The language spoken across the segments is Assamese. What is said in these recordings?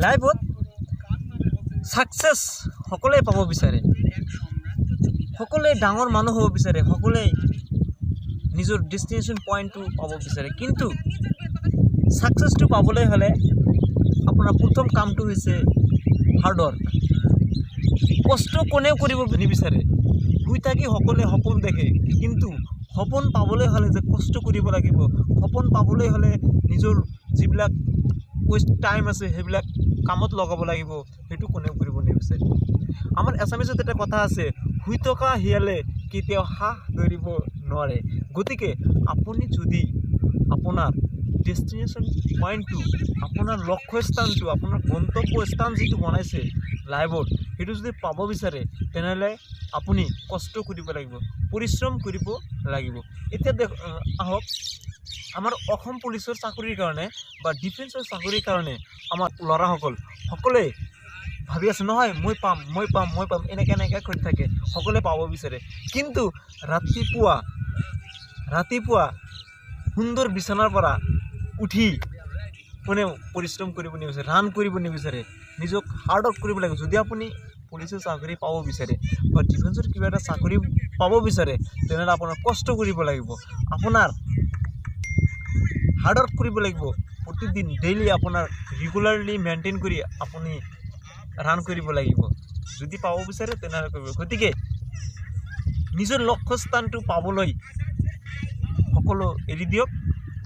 লাইফত সাকসেস সকলোৱে পাব বিচাৰে, সকলোৱে ডাঙৰ মানুহ হ'ব বিচাৰে, সকলোৱে নিজৰ ডেষ্টিনেশ্যন পইণ্টটো পাব বিচাৰে। কিন্তু সাকসেছটো পাবলৈ হ'লে আপোনাৰ প্ৰথম কামটো হৈছে হাৰ্ডৱৰ্ক। কষ্ট কোনেও কৰিব নিবিচাৰে। শুই থাকি সকলোৱে সপোন দেখে, কিন্তু সপোন পাবলৈ হ'লে যে কষ্ট কৰিব লাগিব, সপোন পাবলৈ হ'লে নিজৰ যিবিলাক টাইম আছে সেইবিলাক কামত লগাব লাগিব, সেইটো কোনেও কৰিব নিবিচাৰে। আমাৰ এছামিছত এটা কথা আছে, শুই থকা শিয়ালে কেতিয়াও হাঁহ ধৰিব নোৱাৰে। গতিকে আপুনি যদি আপোনাৰ ডেষ্টিনেশ্যন পইণ্টটো, আপোনাৰ লক্ষ্যস্থানটো, আপোনাৰ গন্তব্যস্থান যিটো বনাইছে লাইফত, সেইটো যদি পাব বিচাৰে তেনেহ'লে আপুনি কষ্ট কৰিব লাগিব, পৰিশ্ৰম কৰিব লাগিব। এতিয়া আহক, আমাৰ অসম পুলিচৰ চাকৰিৰ কাৰণে বা ডিফেন্সৰ চাকৰিৰ কাৰণে আমাৰ ল'ৰাসকল সকলোৱে ভাবি আছে, নহয় মই পাম এনেকৈ কৰি থাকে, সকলোৱে পাব বিচাৰে। কিন্তু ৰাতিপুৱা সুন্দৰ বিচনাৰ পৰা উঠি কোনেও পৰিশ্ৰম কৰিব নিবিচাৰে, ৰান কৰিব নিবিচাৰে, নিজক হাৰ্ডৱৰ্ক কৰিব লাগিব। যদি আপুনি পুলিচৰ চাকৰি পাব বিচাৰে বা ডিফেন্সৰ কিবা এটা চাকৰি পাব বিচাৰে তেনেহ'লে আপোনাৰ কষ্ট কৰিব লাগিব, আপোনাৰ হাৰ্ডৱৰ্ক কৰিব লাগিব। প্ৰতিদিন ডেইলি আপোনাৰ ৰেগুলাৰলি মেইনটেইন কৰি আপুনি ৰান কৰিব লাগিব। যদি পাব বিচাৰে তেনেহ'লে কৰিব। গতিকে নিজৰ লক্ষ্যস্থানটো পাবলৈ সকলো এৰি দিয়ক।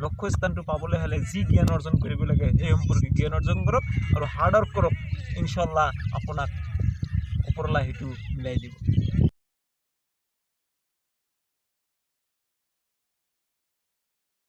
লক্ষ্যস্থানটো পাবলৈ হ'লে যি জ্ঞান অৰ্জন কৰিব লাগে সেই সম্পৰ্কে জ্ঞান অৰ্জন কৰক আৰু হাৰ্ডৱৰ্ক কৰক। ইনশাল্লাহ আপোনাক ওপৰৱালাই সেইটো মিলাই দিব।